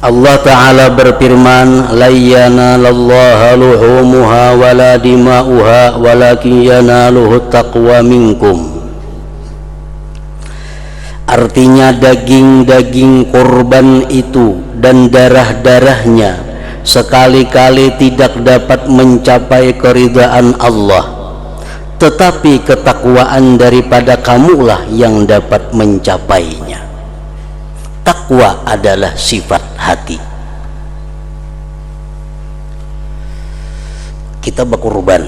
Allah Ta'ala berfirman, la yanalallaha luhumuha wala dima'uha walakin yanaluhu taqwa minkum. Artinya daging-daging kurban itu dan darah-darahnya sekali-kali tidak dapat mencapai keridhaan Allah, tetapi ketakwaan daripada kamulah yang dapat mencapainya. Takwa adalah sifat hati. Kita berkurban,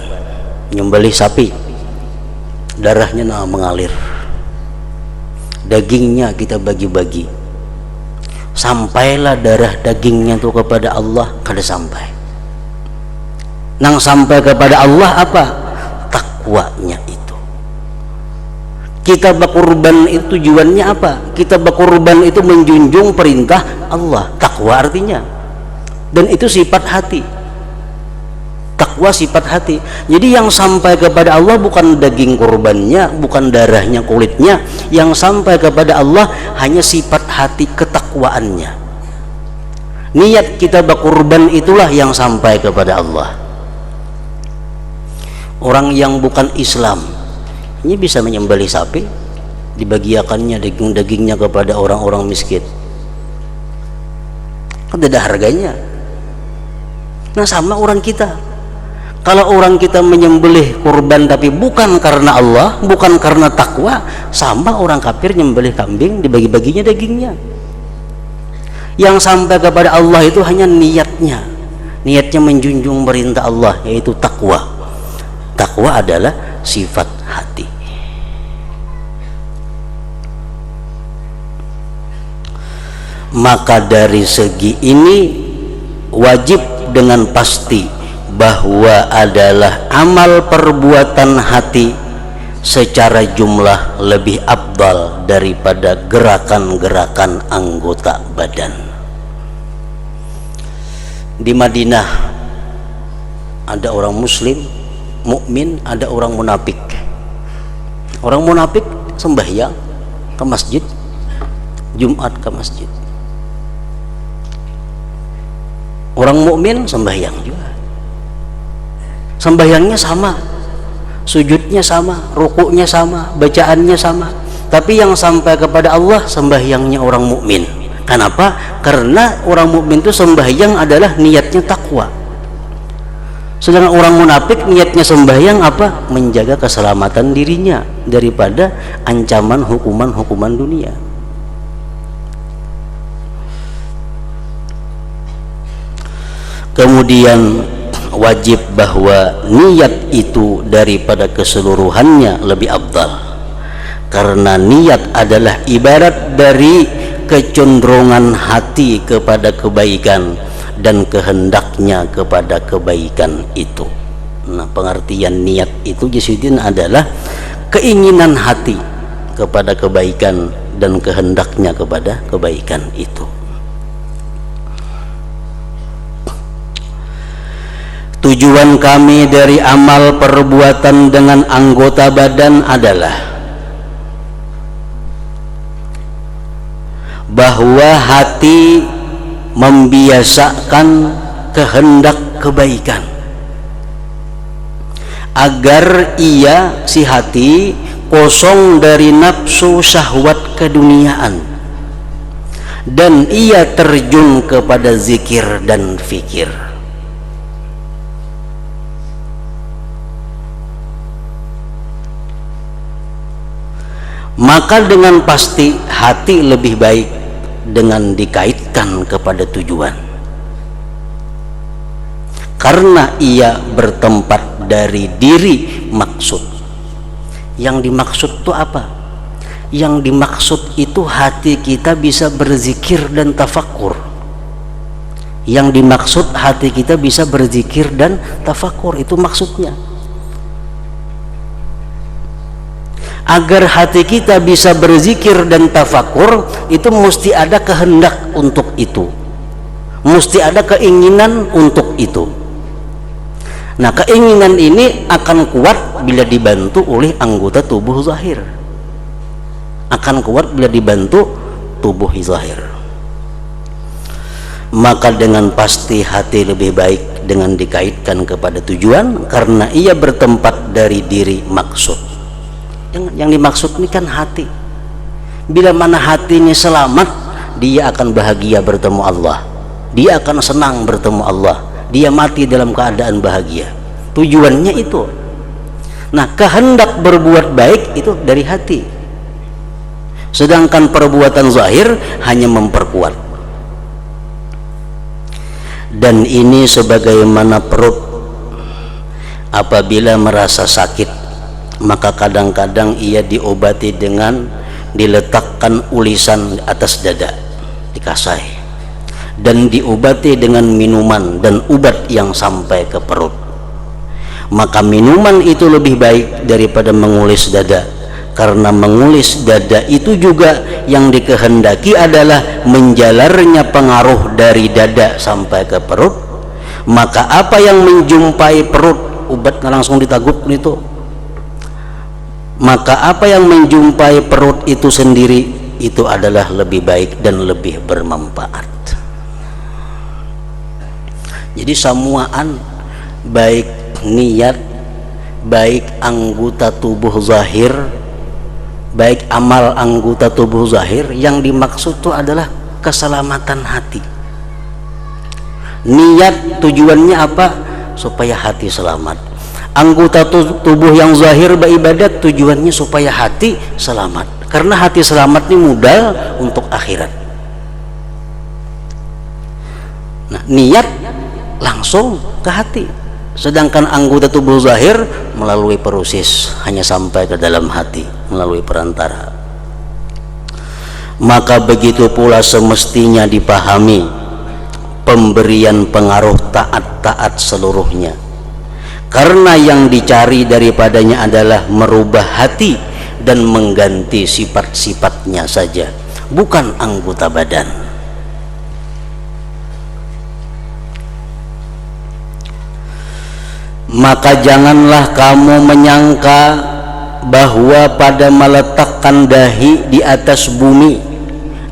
nyembelih sapi, darahnya mengalir, dagingnya kita bagi-bagi, sampailah darah dagingnya itu kepada Allah, kada sampai. Nang sampai kepada Allah apa? Takwanya itu. Kita berkurban itu tujuannya apa? Kita berkurban itu menjunjung perintah Allah. Takwa artinya, dan itu sifat hati. Takwa sifat hati. Jadi yang sampai kepada Allah bukan daging kurbannya, bukan darahnya, kulitnya. Yang sampai kepada Allah hanya sifat hati, ketakwaannya. Niat kita berkurban itulah yang sampai kepada Allah. Orang yang bukan Islam ini bisa menyembelih sapi, dibagiakannya daging-dagingnya kepada orang-orang miskin, kan tidak ada harganya. Nah sama orang kita, kalau orang kita menyembelih kurban tapi bukan karena Allah, bukan karena takwa, sama orang kafir nyembelih kambing, dibagi-baginya dagingnya. Yang sampai kepada Allah itu hanya niatnya menjunjung perintah Allah, yaitu takwa. Takwa adalah sifat hati. Maka dari segi ini wajib dengan pasti bahwa adalah amal perbuatan hati secara jumlah lebih afdal daripada gerakan-gerakan anggota badan. Di Madinah ada orang muslim mukmin, ada orang munafik. Orang munafik sembahyang ke masjid, Jumat ke masjid. Orang mukmin sembahyang juga, sembahyangnya sama, sujudnya sama, rukuknya sama, bacaannya sama, tapi yang sampai kepada Allah sembahyangnya orang mukmin. Kenapa? Karena orang mukmin itu sembahyang adalah niatnya takwa. Sedangkan orang munafik niatnya sembahyang apa? Menjaga keselamatan dirinya daripada ancaman hukuman dunia. Kemudian wajib bahwa niat itu daripada keseluruhannya lebih afdal, karena niat adalah ibarat dari kecenderungan hati kepada kebaikan dan kehendaknya kepada kebaikan itu. Nah, pengertian niat itu Jisuddin adalah keinginan hati kepada kebaikan dan kehendaknya kepada kebaikan itu. Tujuan kami dari amal perbuatan dengan anggota badan adalah bahwa hati membiasakan kehendak kebaikan agar si hati kosong dari nafsu syahwat keduniaan dan ia terjun kepada zikir dan fikir. Maka dengan pasti hati lebih baik dengan dikaitkan kepada tujuan, karena ia bertempat dari diri maksud. Yang dimaksud itu apa? Yang dimaksud itu hati kita bisa berzikir dan tafakur. Yang dimaksud hati kita bisa berzikir dan tafakur, itu maksudnya. Agar hati kita bisa berzikir dan tafakur, itu mesti ada kehendak untuk itu, mesti ada keinginan untuk itu. Nah, keinginan ini akan kuat bila dibantu oleh anggota tubuh zahir, akan kuat bila dibantu tubuh zahir. maka dengan pasti hati lebih baik dengan dikaitkan kepada tujuan, karena ia bertempat dari diri maksud. Yang dimaksud ini kan hati. Bila mana hatinya selamat, dia akan bahagia bertemu Allah, dia akan senang bertemu Allah, dia mati dalam keadaan bahagia. Tujuannya itu. Nah, kehendak berbuat baik itu dari hati, sedangkan perbuatan zahir hanya memperkuat. Dan ini sebagaimana perut apabila merasa sakit, maka kadang-kadang ia diobati dengan diletakkan ulisan atas dada, dikasai, dan diobati dengan minuman dan ubat yang sampai ke perut. Maka minuman itu lebih baik daripada mengulis dada, karena mengulis dada itu juga yang dikehendaki adalah menjalarnya pengaruh dari dada sampai ke perut. Maka apa yang menjumpai perut, obat langsung ditagup itu, maka apa yang menjumpai perut itu sendiri itu adalah lebih baik dan lebih bermanfaat. Jadi samuaan, baik niat, baik anggota tubuh zahir, baik amal anggota tubuh zahir, yang dimaksud itu adalah keselamatan hati. Niat tujuannya apa? Supaya hati selamat. Anggota tubuh yang zahir beribadat tujuannya supaya hati selamat, karena hati selamat ini modal untuk akhirat. Nah, niat langsung ke hati, sedangkan anggota tubuh zahir melalui proses hanya sampai ke dalam hati melalui perantara. Maka begitu pula semestinya dipahami pemberian pengaruh taat-taat seluruhnya, karena yang dicari daripadanya adalah merubah hati dan mengganti sifat-sifatnya saja, bukan anggota badan. Maka janganlah kamu menyangka bahwa pada meletakkan dahi di atas bumi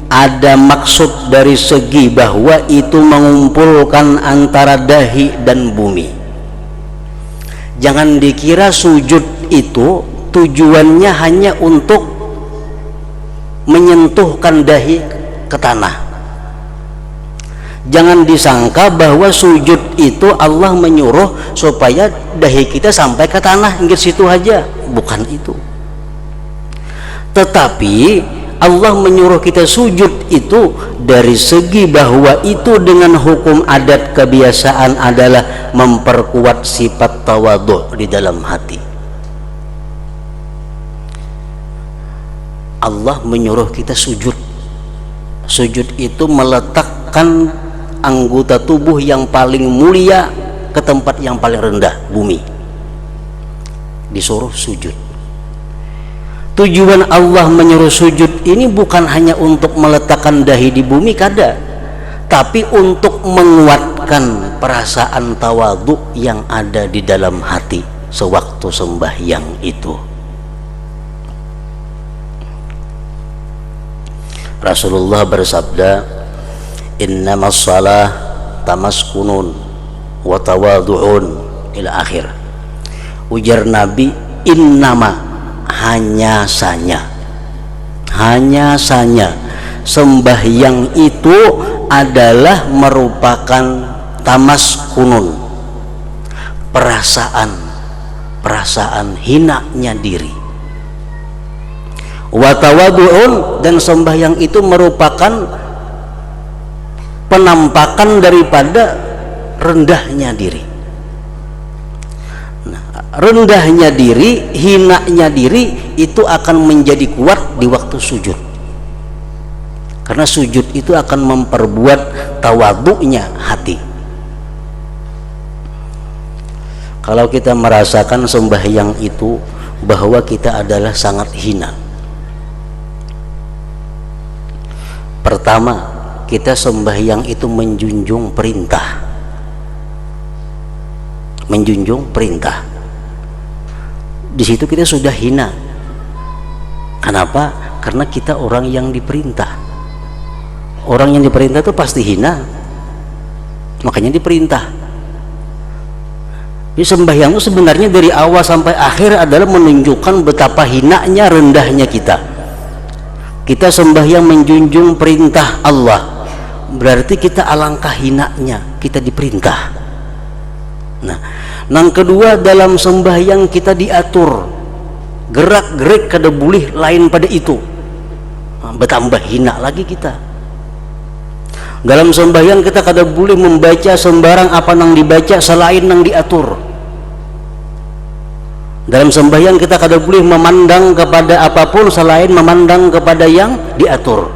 ada maksud dari segi bahwa itu mengumpulkan antara dahi dan bumi. Jangan dikira sujud itu tujuannya hanya untuk menyentuhkan dahi ke tanah. Jangan disangka bahwa sujud itu Allah menyuruh supaya dahi kita sampai ke tanah, hingga situ aja. Bukan itu. Tetapi Allah menyuruh kita sujud itu dari segi bahwa itu dengan hukum adat kebiasaan adalah memperkuat sifat tawadhu di dalam hati. Allah menyuruh kita sujud. Sujud itu meletakkan anggota tubuh yang paling mulia ke tempat yang paling rendah, bumi. Disuruh sujud. Tujuan Allah menyuruh sujud ini bukan hanya untuk meletakkan dahi di bumi kada, tapi untuk menguatkan perasaan tawadhu yang ada di dalam hati sewaktu sembahyang itu. Rasulullah bersabda, innamas salah tamaskunun wa tawadhu'un ila akhir. Ujar Nabi, innama, hanya saja sembahyang itu adalah merupakan tamaskunun, perasaan hinanya diri, wa tawadhu'un, dan sembahyang itu merupakan penampakan daripada rendahnya diri. Nah, rendahnya diri, hinanya diri itu akan menjadi kuat di waktu sujud, karena sujud itu akan memperbuat tawadhu'nya hati. Kalau kita merasakan sembahyang itu bahwa kita adalah sangat hina, pertama, kita sembahyang itu menjunjung perintah. Di situ kita sudah hina. Kenapa? Karena kita orang yang diperintah. Orang yang diperintah itu pasti hina. makanya diperintah. Jadi sembahyang itu sebenarnya dari awal sampai akhir adalah menunjukkan betapa hinanya, rendahnya kita. Kita sembahyang menjunjung perintah Allah, berarti kita alangkah hinanya kita diperintah. Nah, yang kedua, dalam sembahyang kita diatur gerak-gerik kada boleh lain pada itu. Bertambah hina lagi kita. Dalam sembahyang kita kada boleh membaca sembarang apa nang dibaca selain nang diatur. Dalam sembahyang kita kada boleh memandang kepada apapun selain memandang kepada yang diatur.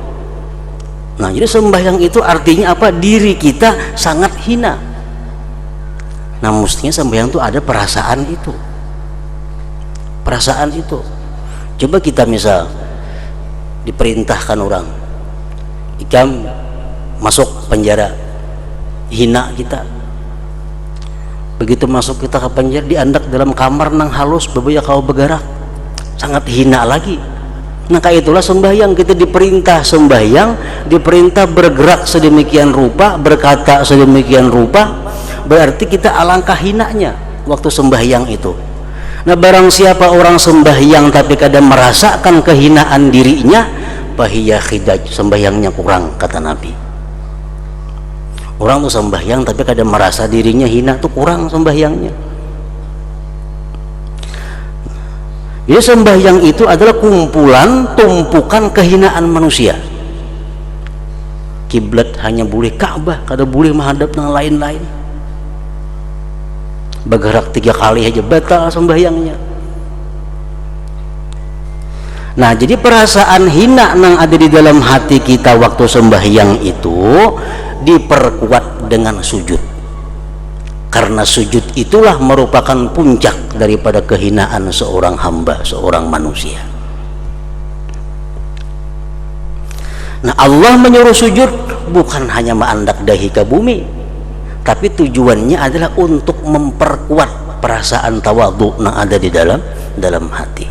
Nah, jadi sembahyang itu artinya apa? Diri kita sangat hina. Nah, mestinya sembahyang itu ada perasaan itu. Perasaan itu. Coba kita misal diperintahkan orang, ikam masuk penjara, hina kita. Begitu masuk kita ke penjara, diandak dalam kamar nang halus bebaya kau bergerak, sangat hina lagi. Nah, kayak itulah sembahyang. Kita diperintah sembahyang, diperintah bergerak sedemikian rupa, berkata sedemikian rupa, berarti kita alangkah hinanya waktu sembahyang itu. Nah, barang siapa orang sembahyang tapi kadang merasakan kehinaan dirinya, bahiyah khidaj, sembahyangnya kurang, kata Nabi. Orang tuh sembahyang tapi kadang merasa dirinya hina, tuh kurang sembahyangnya. Jadi sembahyang itu adalah kumpulan, tumpukan kehinaan manusia. Kiblat hanya boleh Ka'bah, kada boleh menghadap yang lain-lain. Bergerak 3 kali aja batal sembahyangnya. Nah, jadi perasaan hina yang ada di dalam hati kita waktu sembahyang itu diperkuat dengan sujud, karena sujud itulah merupakan puncak daripada kehinaan seorang hamba, seorang manusia. Nah, Allah menyuruh sujud bukan hanya menandak dahi ke bumi, tapi tujuannya adalah untuk memperkuat perasaan tawadhu yang ada di dalam hati.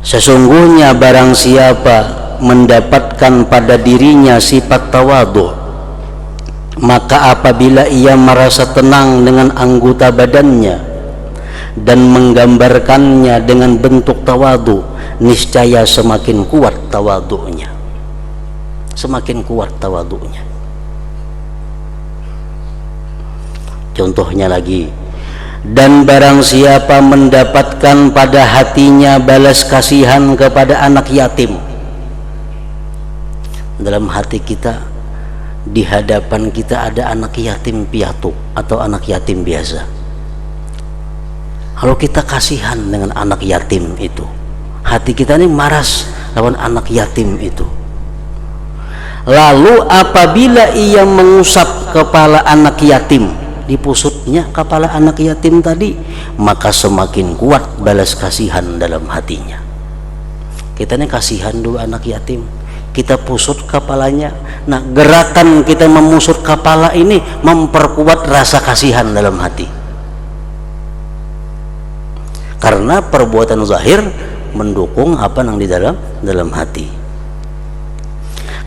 Sesungguhnya barang siapa mendapatkan pada dirinya sifat tawadhu, maka apabila ia merasa tenang dengan anggota badannya dan menggambarkannya dengan bentuk tawadhu, niscaya semakin kuat tawadhunya. Semakin kuat tawadhunya. Contohnya lagi, dan barang siapa mendapatkan pada hatinya balas kasihan kepada anak yatim. Dalam hati kita, di hadapan kita ada anak yatim piatu atau anak yatim biasa. Kalau kita kasihan dengan anak yatim itu, hati kita ini maras lawan anak yatim itu. Lalu apabila ia mengusap kepala anak yatim, dipusutnya kepala anak yatim tadi, maka semakin kuat balas kasihan dalam hatinya. Kita ini kasihan dulu anak yatim, kita pusut kepalanya. Nah, gerakan kita memusut kepala ini memperkuat rasa kasihan dalam hati, karena perbuatan zahir mendukung apa yang di dalam hati.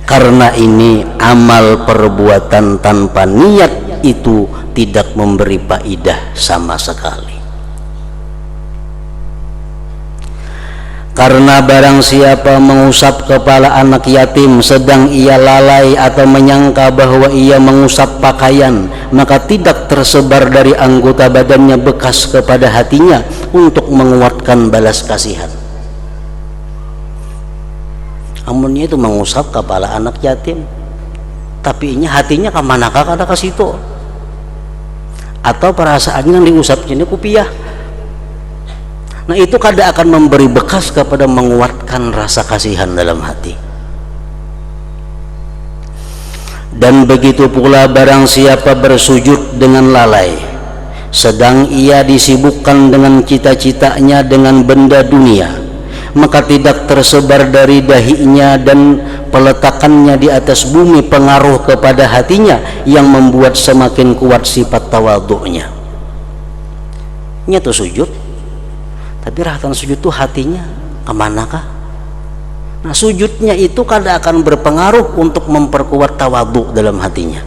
Karena ini amal perbuatan tanpa niat itu tidak memberi faedah sama sekali. Karena barang siapa mengusap kepala anak yatim sedang ia lalai atau menyangka bahwa ia mengusap pakaian, maka tidak tersebar dari anggota badannya bekas kepada hatinya untuk menguatkan balas kasihan. Amunnya itu mengusap kepala anak yatim, tapi hatinya kemanakah kada ke situ, atau perasaannya yang diusapnya ini kupiah. Nah, itu kada akan memberi bekas kepada menguatkan rasa kasihan dalam hati. Dan begitu pula barang siapa bersujud dengan lalai, sedang ia disibukkan dengan cita-citanya dengan benda dunia, maka tidak tersebar dari dahinya dan peletakannya di atas bumi pengaruh kepada hatinya yang membuat semakin kuat sifat tawadhu'nya. Nyata sujud, tapi rahatan sujud tuh hatinya kemanakah? Nah, sujudnya itu kadang akan berpengaruh untuk memperkuat tawadhu dalam hatinya.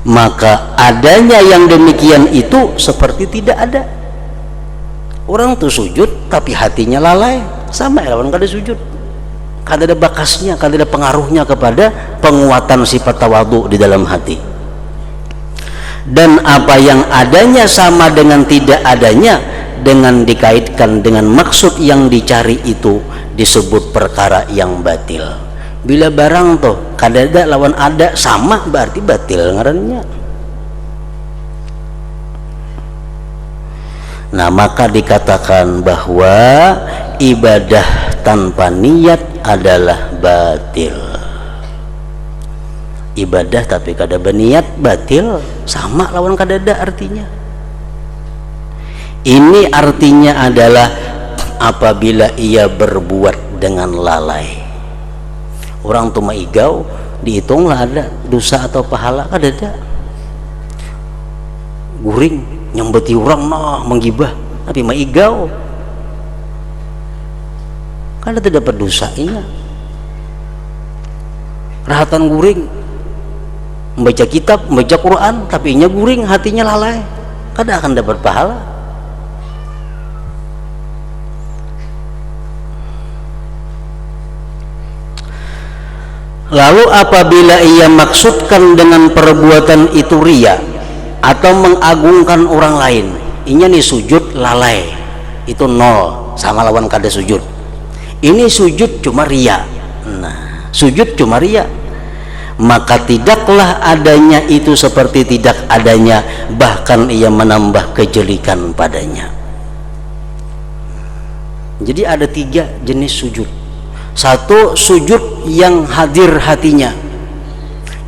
Maka adanya yang demikian itu seperti tidak ada. Orang tuh sujud tapi hatinya lalai, sama lawan kada sujud. Kada ada bakasnya, kada ada pengaruhnya kepada penguatan sifat tawadhu di dalam hati. Dan apa yang adanya sama dengan tidak adanya, dengan dikaitkan dengan maksud yang dicari itu disebut perkara yang batil. Bila barang tuh kada ada lawan ada sama, berarti batil ngarannya. Nah, maka dikatakan bahwa ibadah tanpa niat adalah batil. Ibadah tapi kada berniat batil, sama lawan kada ada artinya. Ini artinya adalah apabila ia berbuat dengan lalai. Orang tuh maigau dihitunglah ada dosa atau pahala, kada ada. Guring nyambeti orang nah menggibah tapi maigau kada dapat dosa inya. Rahatan guring membaca kitab, membaca Quran tapi inya guring, hatinya lalai, kada akan dapat pahala. Lalu apabila ia maksudkan dengan perbuatan itu riya atau mengagungkan orang lain, inya nih sujud lalai, itu nol, sama lawan kada sujud. Ini sujud cuma riya. Nah, sujud cuma riya, maka tidaklah adanya itu seperti tidak adanya, bahkan ia menambah kejelikan padanya. Jadi ada 3 jenis sujud. Satu, sujud yang hadir hatinya,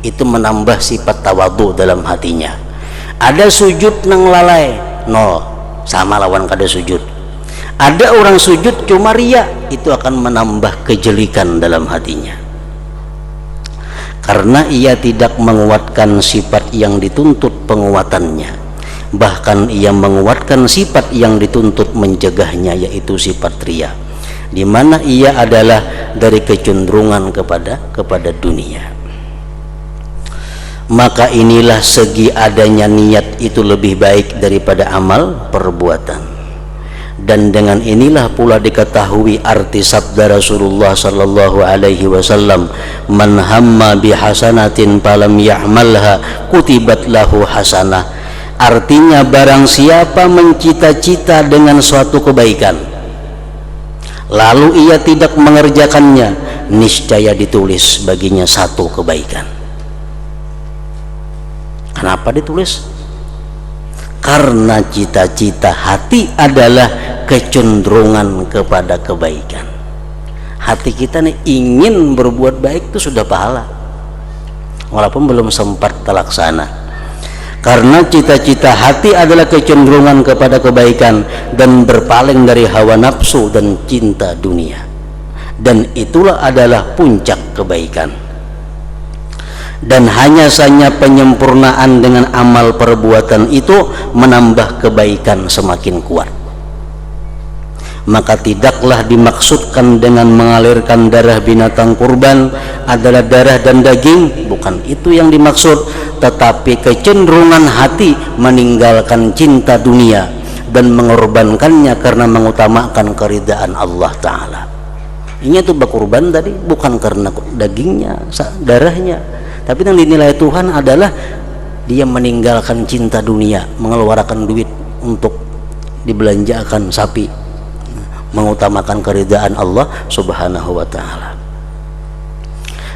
itu menambah sifat tawadhu dalam hatinya. Ada sujud nang lalai, nol, sama lawan kada sujud. Ada orang sujud cuma riya, itu akan menambah kejelikan dalam hatinya, karena ia tidak menguatkan sifat yang dituntut penguatannya, bahkan ia menguatkan sifat yang dituntut mencegahnya, yaitu sifat riya, di mana ia adalah dari kecenderungan kepada dunia. Maka inilah segi adanya niat itu lebih baik daripada amal perbuatan. Dan dengan inilah pula diketahui arti sabda Rasulullah sallallahu alaihi wasallam, man hamma bihasanatin falam ya'malha kutibat lahu hasanah. Artinya barang siapa mencita-cita dengan suatu kebaikan lalu ia tidak mengerjakannya, niscaya ditulis baginya satu kebaikan. Kenapa ditulis? Karena cita-cita hati adalah kecenderungan kepada kebaikan. Hati kita nih ingin berbuat baik itu sudah pahala, walaupun belum sempat terlaksana. Karena cita-cita hati adalah kecenderungan kepada kebaikan dan berpaling dari hawa nafsu dan cinta dunia, dan itulah adalah puncak kebaikan. Dan hanya saja penyempurnaan dengan amal perbuatan itu menambah kebaikan semakin kuat. Maka tidaklah dimaksudkan dengan mengalirkan darah binatang kurban adalah darah dan daging, bukan itu yang dimaksud, tetapi kecenderungan hati meninggalkan cinta dunia dan mengorbankannya karena mengutamakan keridaan Allah Ta'ala. Ini tuh berkurban tadi bukan karena dagingnya, darahnya, tapi yang dinilai Tuhan adalah dia meninggalkan cinta dunia, mengeluarkan duit untuk dibelanjakan sapi, mengutamakan keridaan Allah Subhanahu wa Ta'ala.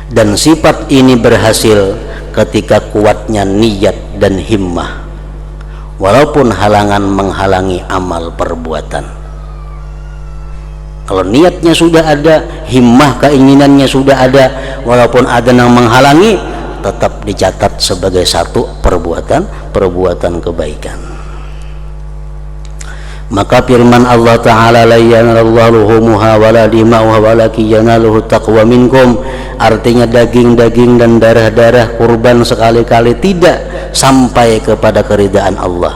Dan sifat ini berhasil ketika kuatnya niat dan himmah, walaupun halangan menghalangi amal perbuatan. Kalau niatnya sudah ada, himmah keinginannya sudah ada, walaupun ada yang menghalangi, tetap dicatat sebagai satu perbuatan kebaikan. Maka firman Allah Ta'ala, la yanallahu luhumuha wala dima'uha walakin yanaluhu taqwa minkum, artinya daging-daging dan darah-darah kurban sekali-kali tidak sampai kepada keridaan Allah,